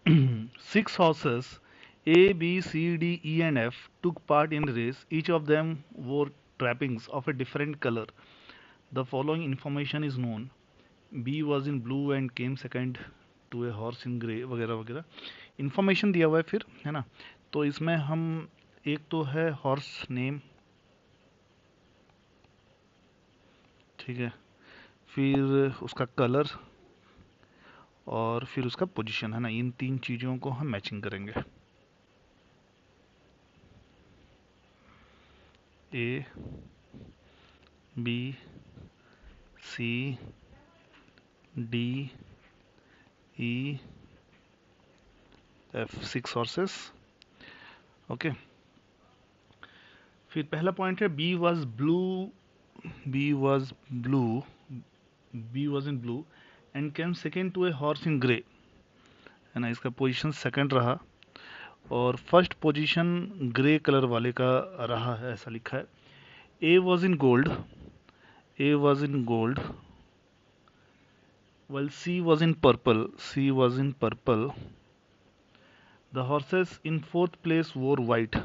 Six horses A, B, C, D, E, and F took part in the race. Each of them wore trappings of a different color. The following information is known. B was in blue and came second to a horse in grey वगैरह वगैरह information दिया हुआ है फिर, है ना। तो इसमें हम एक तो है हॉर्स नेम, ठीक है, फिर उसका कलर और फिर उसका पोजीशन, है ना। इन तीन चीज़ों को हम मैचिंग करेंगे। A, B, C, D, E, F, 6 horses. Okay, फिर पहला पॉइंट है B was blue, B was blue, B was in blue and came second to a horse in grey, है ना। इसका पोजीशन सेकंड रहा और फर्स्ट पोजीशन ग्रे कलर वाले का रहा है, ऐसा लिखा है। ए was in gold, A was in gold, while C was in purple, C was in purple. The horses in fourth place wore white.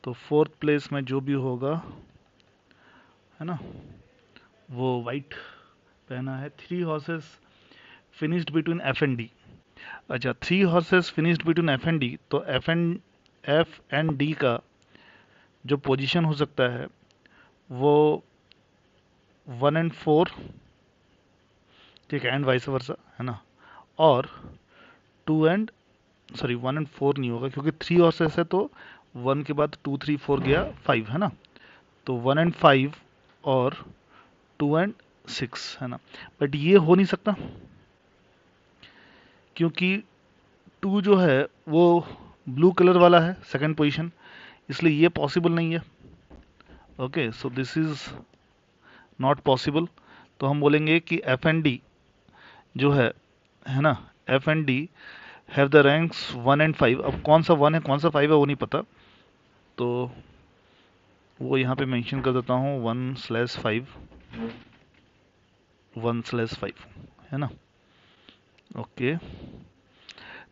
तो फोर्थ प्लेस में जो भी होगा, है ना, वो वाइट पहना है। Three horses finished between F and D. अच्छा, three horses finished between F and D, तो एफ एंड डी का जो पोजीशन हो सकता है वो 1 and 4, ठीक है, एंड वाइस वर्सा, है ना। और 2 and सॉरी 1 and 4 नहीं होगा क्योंकि 3 हॉर्सेस है, तो 1 के बाद 2 3 4 गया 5, है ना। तो 1 and 5 और 2 and 6, है ना। बट ये हो नहीं सकता क्योंकि 2 जो है वो ब्लू कलर वाला है सेकंड पोजीशन, इसलिए ये पॉसिबल नहीं है। Okay, so this is not possible. तो हम बोलेंगे कि एफ एंड डी जो है ना, F and D have the ranks 1 and 5। अब कौन सा 1 है कौन सा 5 है वो नहीं पता, तो वो यहाँ पे मेंशन कर देता हूँ 1/5, 1/5, है ना। ओके,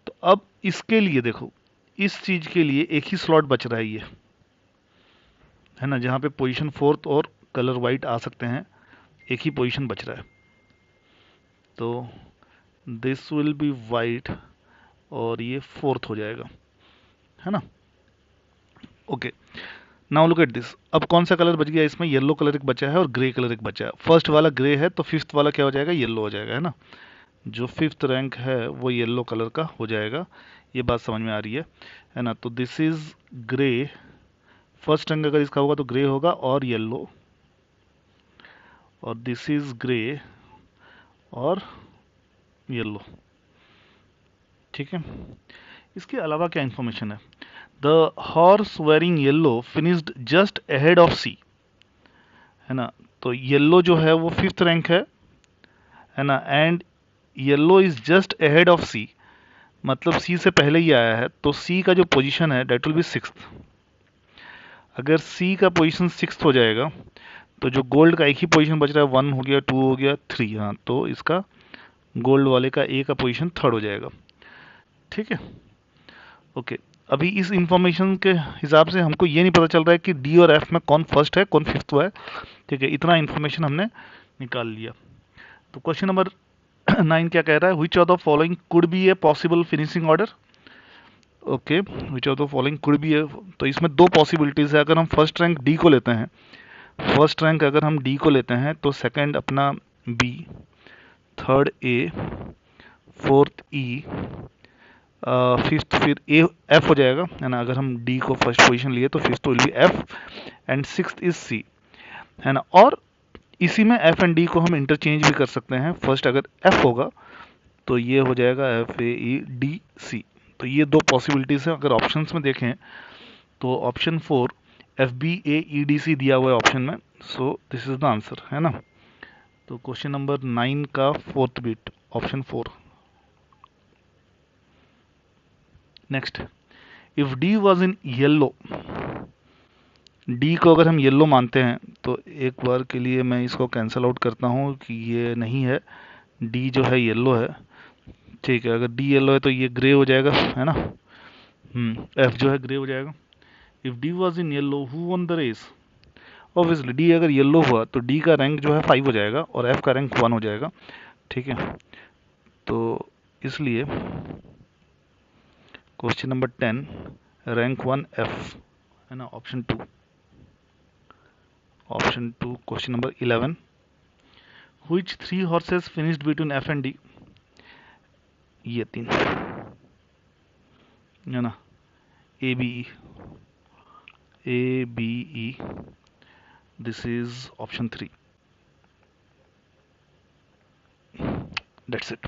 तो अब इसके लिए देखो, इस चीज के लिए एक ही स्लॉट बच रहा है ये, है ना, जहाँ पे पोजीशन फोर्थ और कलर वाइट आ सकते हैं, एक ही पोजीशन बच रहा है। तो दिस विल बी वाइट और ये फोर्थ हो जाएगा, है ना। Okay, now look at this. अब कौन सा कलर बच गया इसमें? येलो कलर एक बचा है और ग्रे कलर एक बचा है। फर्स्ट वाला ग्रे है तो फिफ्थ वाला क्या हो जाएगा? येलो हो जाएगा, है ना। जो फिफ्थ रैंक है वो येलो कलर का हो जाएगा। ये बात समझ में आ रही है ना। तो this is grey, first rank अगर इसका होगा तो ग्रे होगा और येलो, और दिस इज ग्रे और येलो, ठीक है। इसके अलावा क्या इंफॉर्मेशन है? The horse wearing yellow finished just ahead of C, है ना। तो येलो जो है वो फिफ्थ रैंक है ना, and yellow is just ahead of C, मतलब सी से पहले ही आया है, तो सी का जो पोजीशन है डेट विल बी सिक्स्थ। अगर सी का पोजीशन सिक्स्थ हो जाएगा तो जो गोल्ड का एक ही पोजीशन बच रहा है, 1 हो गया, 2 हो गया, 3, हाँ, तो इसका गोल्ड वाले का ए का पोजीशन थर्ड हो जाएगा, ठीक है। ओके, अभी इस इंफॉर्मेशन के हिसाब से हमको ये नहीं पता चल रहा है कि डी और एफ में कौन फर्स्ट है कौन फिफ्थ हुआ है, ठीक है। इतना इंफॉर्मेशन हमने निकाल लिया। तो क्वेश्चन नंबर 9 क्या कह रहा है? Which of the following could be a possible finishing order? Okay, which of the following could be a, तो इसमें दो पॉसिबिलिटीज है। अगर हम फर्स्ट रैंक डी को लेते हैं, फर्स्ट रैंक अगर हम डी को लेते हैं तो सेकंड अपना B, third A, fourth E, fifth फिर ए एफ हो जाएगा, है ना। अगर हम डी को फर्स्ट पोजीशन लिए तो fifth will be F and sixth is C, है ना। और इसी में एफ एंड डी को हम इंटरचेंज भी कर सकते हैं। फर्स्ट अगर एफ होगा तो ये हो जाएगा F A E D C. तो ये दो पॉसिबिलिटीज है। अगर ऑप्शंस में देखें तो ऑप्शन 4 एफ बी ए ई डी सी दिया हुआ है ऑप्शन में, so this is the answer, है ना। तो क्वेश्चन नंबर 9 का fourth bit option 4। Next, if D was in yellow, D को अगर हम येलो मानते हैं तो एक बार के लिए मैं इसको कैंसल आउट करता हूँ कि ये नहीं है, डी जो है येलो है। ठीक है, अगर डी येलो है तो ये ग्रे हो जाएगा, है ना। एफ जो है ग्रे हो जाएगा। If D was in yellow who won the race, obviously D अगर येलो हुआ तो डी का रैंक जो है 5 हो जाएगा और एफ का रैंक 1 हो जाएगा। ठीक है, तो इसलिए क्वेश्चन नंबर 10 रैंक 1 एफ, है ना, option 2। Option 2 question number 11 which 3 horses finished between F and D, ये 3, है ना, A B E, A B E, this is option 3, that's it.